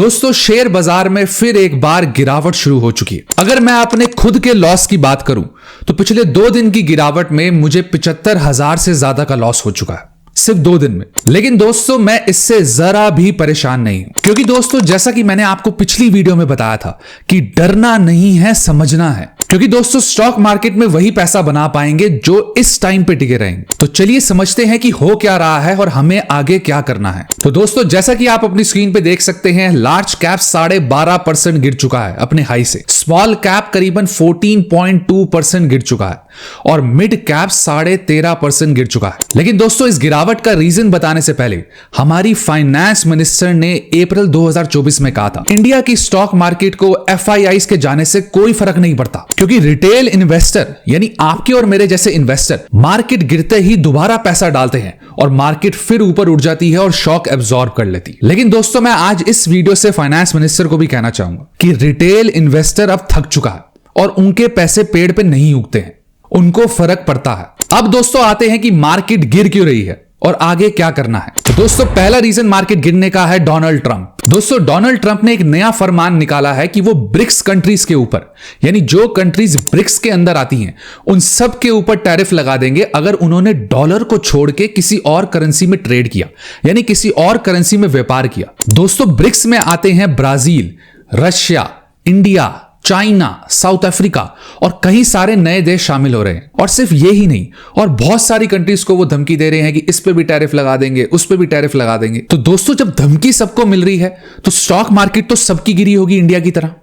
दोस्तों शेयर बाजार में फिर एक बार गिरावट शुरू हो चुकी है। अगर मैं अपने खुद के लॉस की बात करूं तो पिछले 2 दिन की गिरावट में मुझे 75,000 से ज्यादा का लॉस हो चुका है सिर्फ 2 दिन में। लेकिन दोस्तों मैं इससे जरा भी परेशान नहीं हूं, क्योंकि दोस्तों जैसा कि मैंने आपको पिछली वीडियो में बताया था कि डरना नहीं है, समझना है। क्योंकि दोस्तों स्टॉक मार्केट में वही पैसा बना पाएंगे जो इस टाइम पे टिके रहेंगे। तो चलिए समझते हैं कि हो क्या रहा है और हमें आगे क्या करना है। तो दोस्तों जैसा कि आप अपनी स्क्रीन पे देख सकते हैं, लार्ज कैप 12.5% गिर चुका है अपने हाई से, स्मॉल कैप करीबन 14.2% गिर चुका है और मिड कैप 13.5% गिर चुका है। लेकिन दोस्तों इस गिरावट का रीजन बताने से पहले हमारी फाइनेंस मिनिस्टर ने अप्रैल 2024 में कहा था इंडिया की स्टॉक मार्केट को FIIs के जाने से कोई फर्क नहीं पड़ता, क्योंकि रिटेल इन्वेस्टर यानी आपके और मेरे जैसे इन्वेस्टर मार्केट गिरते ही दोबारा पैसा डालते हैं और मार्केट फिर ऊपर उठ जाती है और शॉक एब्जॉर्ब कर लेती है। लेकिन दोस्तों मैं आज इस वीडियो से फाइनेंस मिनिस्टर को भी कहना चाहूंगा कि रिटेल इन्वेस्टर अब थक चुका है और उनके पैसे पेड़ पे नहीं उगते हैं, उनको फर्क पड़ता है। अब दोस्तों आते हैं कि मार्केट गिर क्यों रही है और आगे क्या करना है। तो दोस्तों पहला रीजन मार्केट गिरने का है डोनाल्ड ट्रंप। दोस्तों डोनाल्ड ट्रंप ने एक नया फरमान निकाला है कि वो ब्रिक्स कंट्रीज के ऊपर, यानी जो कंट्रीज ब्रिक्स के अंदर आती हैं, उन सब के ऊपर टैरिफ लगा देंगे अगर उन्होंने डॉलर को छोड़ के किसी और करेंसी में ट्रेड किया, यानी किसी और करेंसी में व्यापार किया। दोस्तों ब्रिक्स में आते हैं Brazil, Russia, India, China, south Africa और कई सारे नए देश शामिल हो रहे हैं। और सिर्फ ये ही नहीं, और बहुत सारी कंट्रीज को वो धमकी दे रहे हैं कि इस पे भी टैरिफ लगा देंगे, उस पे भी टैरिफ लगा देंगे। तो दोस्तों जब धमकी सबको मिल रही है तो स्टॉक मार्केट तो सबकी गिरी होगी इंडिया की तरह,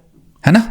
है ना।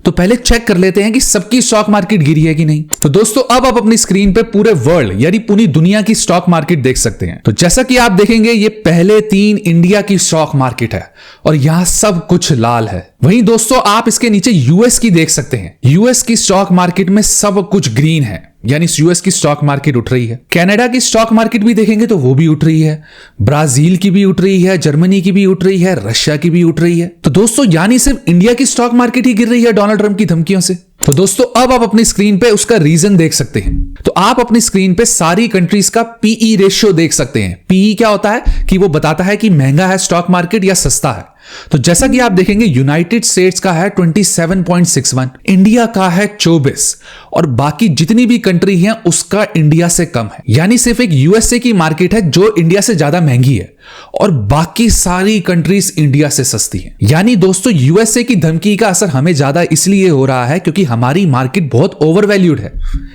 तो पहले चेक कर लेते हैं कि सबकी स्टॉक मार्केट गिरी है कि नहीं। तो दोस्तों अब आप अपनी स्क्रीन पे पूरे वर्ल्ड यानी पूरी दुनिया की स्टॉक मार्केट देख सकते हैं। तो जैसा कि आप देखेंगे ये पहले 3 इंडिया की स्टॉक मार्केट है और यहां सब कुछ लाल है। वहीं दोस्तों आप इसके नीचे यूएस की देख सकते हैं। यूएस की स्टॉक मार्केट में सब कुछ ग्रीन है, यानी यूएस की स्टॉक मार्केट उठ रही है। कनाडा की स्टॉक मार्केट भी देखेंगे तो वो भी उठ रही है, ब्राजील की भी उठ रही है, जर्मनी की भी उठ रही है, रशिया की भी उठ रही है। तो दोस्तों यानी सिर्फ इंडिया की स्टॉक मार्केट ही गिर रही है डोनाल्ड ट्रंप की धमकियों से। तो दोस्तों अब आप अपनी स्क्रीन पे उसका रीजन देख सकते हैं। तो आप अपनी स्क्रीन पे सारी कंट्रीज का पीई रेशियो देख सकते हैं। पीई क्या होता है कि वो बताता है कि महंगा है स्टॉक मार्केट या सस्ता है। तो जैसा कि आप देखेंगे यूनाइटेड स्टेट्स का है 27.61, इंडिया का है 24 और बाकी जितनी भी कंट्री हैं उसका इंडिया से कम है। यानी सिर्फ एक यूएसए की मार्केट है जो इंडिया से ज्यादा महंगी है और बाकी सारी कंट्रीज इंडिया से सस्ती हैं। यानी दोस्तों यूएसए की धमकी का असर हमें ज्यादा इसलिए हो रहा है क्योंकि हमारी मार्केट बहुत ओवरवैल्यूड है,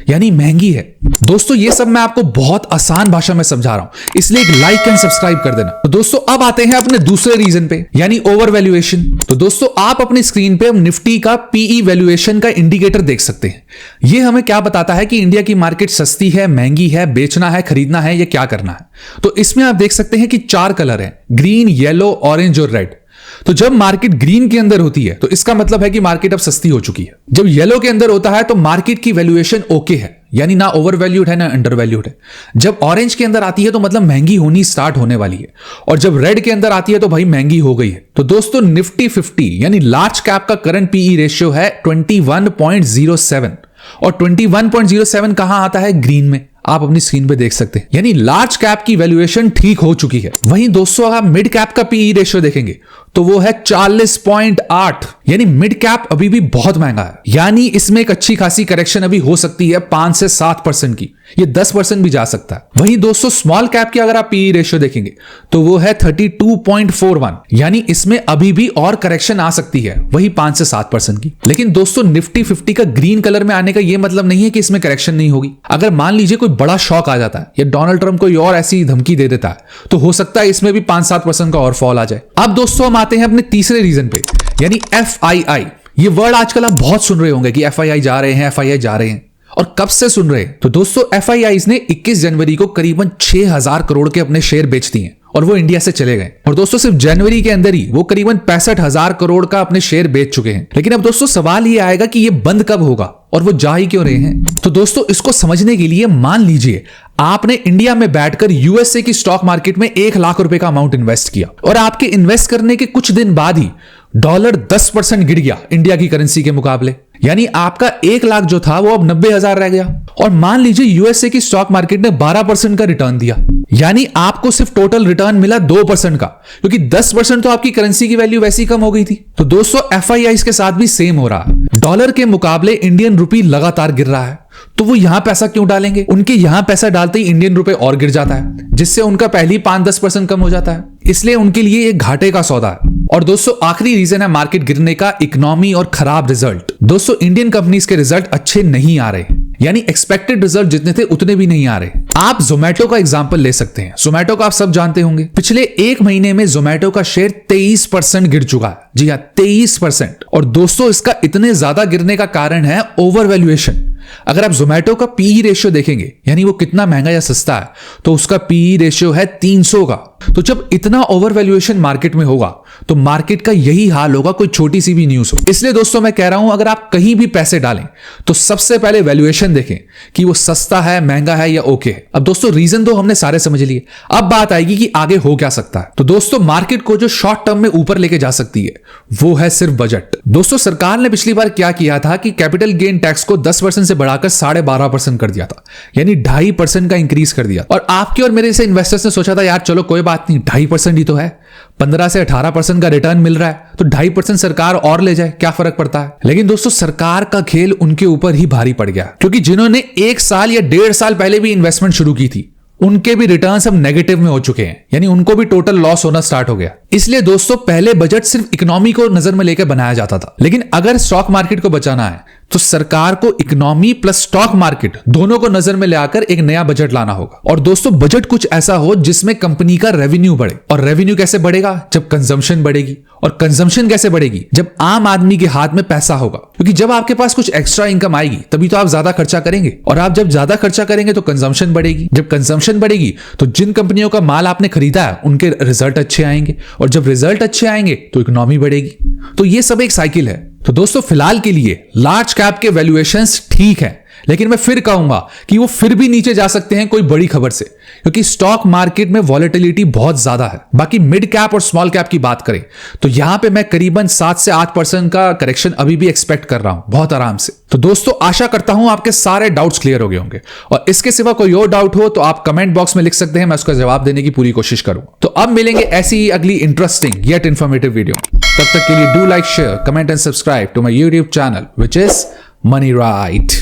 यानी महंगी है। दोस्तों ये सब मैं आपको बहुत आसान भाषा में समझा रहा हूं, इसलिए एक लाइक एंड सब्सक्राइब कर देना। तो दोस्तों अब आते हैं अपने दूसरे रीजन पे, यानी ओवर वैल्यूएशन। तो दोस्तों आप अपनी स्क्रीन पे निफ्टी का पीई वैल्यूएशन का इंडिकेटर देख सकते हैं। ये हमें क्या बताता है कि इंडिया की मार्केट सस्ती है, महंगी है, बेचना है, खरीदना है या क्या करना है। तो इसमें आप देख सकते हैं कि 4 कलर हैं, ग्रीन, येलो, ऑरेंज और रेड। तो जब मार्केट ग्रीन के अंदर होती है तो इसका मतलब है कि मार्केट अब सस्ती हो चुकी है। जब येलो के अंदर होता है तो मार्केट की वैल्यूएशन ओके है, यानी ना ओवर वैल्यूड है ना अंडर वैल्यूड है। जब ऑरेंज के अंदर आती है तो मतलब महंगी होनी स्टार्ट होने वाली है और जब रेड के अंदर आती है तो भाई महंगी हो गई है। तो दोस्तों निफ्टी 50 यानी लार्ज कैप का करंट पीई रेशियो है 21.07 और 21.07 कहां आता है, ग्रीन में। आप अपनी स्क्रीन पे देख सकते हैं, यानी लार्ज कैप की वैल्यूएशन ठीक हो चुकी है। वहीं दोस्तों अगर आप मिड कैप का पीई रेशियो देखेंगे तो वो है 40.8, यानी मिड कैप अभी भी बहुत महंगा है, यानी इसमें एक अच्छी खासी करेक्शन अभी हो सकती है 5 से 7% की, ये 10% भी जा सकता है। वहीं दोस्तों स्मॉल कैप की अगर आप पीई रेशियो देखेंगे तो वो है 32.41, यानी इसमें अभी भी और करेक्शन आ सकती है, वही 5 से 7% की। लेकिन दोस्तों निफ्टी 50 का ग्रीन कलर में आने का ये मतलब नहीं है कि इसमें करेक्शन नहीं होगी। अगर मान लीजिए कोई बड़ा शॉक आ जाता है या डोनाल्ड ट्रंप कोई और ऐसी धमकी दे देता है तो हो सकता है इसमें भी 5-7% का और फॉल आ जाए। अब दोस्तों हम आते हैं अपने तीसरे रीजन पे, यानी FII। ये वर्ड आजकल आप बहुत सुन रहे होंगे कि FII जा रहे हैं, FII जा रहे हैं, और कब से सुन रहे हैं। तो दोस्तों FIIs ने 21 जनवरी को करीबन 6,000 करोड़ के अपने शेयर बेच दिए और वो इंडिया से चले गए। और दोस्तों सिर्फ जनवरी के अंदर ही वो करीबन 65,000 करोड़ का अपने शेयर बेच चुके हैं। लेकिन अब दोस्तों सवाल ये आएगा कि ये बंद कब होगा और वो जा ही क्यों रहे हैं। तो दोस्तों इसको समझने के लिए मान लीजिए आपने इंडिया में बैठकर यूएसए की स्टॉक मार्केट में 1 लाख रुपए का अमाउंट इन्वेस्ट किया और आपके इन्वेस्ट करने के कुछ दिन बाद ही डॉलर 10% गिर गया इंडिया की करेंसी के मुकाबले, यानी आपका 1 लाख जो था वो अब 90,000 रह गया। और मान लीजिए यूएसए की स्टॉक मार्केट ने 12% का रिटर्न दिया, यानी आपको सिर्फ टोटल रिटर्न मिला 2% का, क्योंकि 10% तो आपकी करेंसी की वैल्यू वैसी कम हो गई थी। तो दोस्तों एफआईआई के साथ भी सेम हो रहा है। डॉलर के मुकाबले इंडियन रुपी लगातार गिर रहा है, तो वो यहां पैसा क्यों डालेंगे? उनके यहां पैसा डालते ही इंडियन रुपए और गिर जाता है, जिससे उनका पहले ही 5-10% कम हो जाता है। इसलिए उनके लिए एक घाटे का सौदा है। और दोस्तों आखिरी रीजन है मार्केट गिरने का, इकोनॉमी और खराब रिजल्ट। दोस्तों इंडियन कंपनीज के रिजल्ट अच्छे नहीं आ रहे, यानी एक्सपेक्टेड रिजल्ट जितने थे उतने भी नहीं आ रहे। आप जोमेटो का एग्जांपल ले सकते हैं। जोमेटो का आप सब जानते होंगे, पिछले 1 महीने में जोमेटो का शेयर 23% गिर चुका है। जी हाँ, 23%। और दोस्तों इसका इतने ज्यादा गिरने का कारण है ओवर वैल्यूएशन। अगर आप जोमेटो का पीई रेशियो देखेंगे, यानी वो कितना महंगा या सस्ता है, तो उसका पीई रेशियो है 300 का। तो जब इतना ओवर वैल्यूएशन मार्केट में होगा तो मार्केट का यही हाल होगा, कोई छोटी सी भी न्यूज हो। इसलिए दोस्तों मैं कह रहा हूं, अगर आप कहीं भी पैसे डालें तो सबसे पहले वैल्यूएशन देखें कि वो सस्ता है, महंगा है या ओके है। अब दोस्तों रीजन तो हमने सारे समझ लिए, अब बात आएगी कि आगे हो क्या सकता है। तो दोस्तों मार्केट को जो शॉर्ट टर्म में ऊपर लेके जा सकती है वो है सिर्फ बजट। दोस्तों सरकार ने पिछली बार क्या किया था कि कैपिटल गेन टैक्स को 10% से बढ़ाकर 12.5% कर दिया था, यानी 2.5% का इंक्रीज कर दिया। और आपके और मेरे जैसे इन्वेस्टर्स ने सोचा था यार चलो कोई बात नहीं, 2.5% ही तो है, 15 से 18% का रिटर्न मिल रहा है, तो 2.5% सरकार और ले जाए, क्या फर्क पड़ता है। लेकिन दोस्तों सरकार का खेल उनके ऊपर ही भारी पड़ गया, क्योंकि जिन्होंने 1 साल या 1.5 साल पहले भी इन्वेस्टमेंट शुरू की थी उनके भी रिटर्न्स अब नेगेटिव में हो चुके हैं, यानी उनको भी टोटल लॉस होना स्टार्ट हो गया। इसलिए दोस्तों पहले बजट सिर्फ इकोनॉमी को नजर में लेकर बनाया जाता था, लेकिन अगर स्टॉक मार्केट को बचाना है तो सरकार को इकोनॉमी प्लस स्टॉक मार्केट दोनों को नजर में लाकर एक नया बजट लाना होगा। और दोस्तों बजट कुछ ऐसा हो जिसमें कंपनी का रेवेन्यू बढ़े। और रेवेन्यू कैसे बढ़ेगा? जब कंजम्पशन बढ़ेगी। और कंजम्पशन कैसे बढ़ेगी? जब आम आदमी के हाथ में पैसा होगा, क्योंकि जब आपके पास कुछ एक्स्ट्रा इनकम आएगी तभी तो आप ज्यादा खर्चा करेंगे, और आप जब ज्यादा खर्चा करेंगे तो कंजम्पशन बढ़ेगी। जब कंजम्पशन बढ़ेगी तो जिन कंपनियों का माल आपने खरीदा है उनके रिजल्ट अच्छे आएंगे, और जब रिजल्ट अच्छे आएंगे तो इकोनॉमी बढ़ेगी। तो ये सब एक साइकिल है। तो दोस्तों फिलहाल के लिए लार्ज कैप के वैल्यूएशंस ठीक है, लेकिन मैं फिर कहूंगा कि वो फिर भी नीचे जा सकते हैं कोई बड़ी खबर से, क्योंकि स्टॉक मार्केट में वॉलेटिलिटी बहुत ज्यादा है। बाकी मिड कैप और स्मॉल कैप की बात करें तो यहां पे मैं करीबन 7 से 8% का करेक्शन अभी भी एक्सपेक्ट कर रहा हूं, बहुत आराम से। तो दोस्तों आशा करता हूं आपके सारे डाउट्स क्लियर हो गए होंगे, और इसके सिवा कोई और डाउट हो तो आप कमेंट बॉक्स में लिख सकते हैं, मैं उसका जवाब देने की पूरी कोशिश करूंगा। तो अब मिलेंगे ऐसी ही अगली इंटरेस्टिंग येट इंफॉर्मेटिव वीडियो। तब तक के लिए do like, share, comment and subscribe to my YouTube channel which is money right.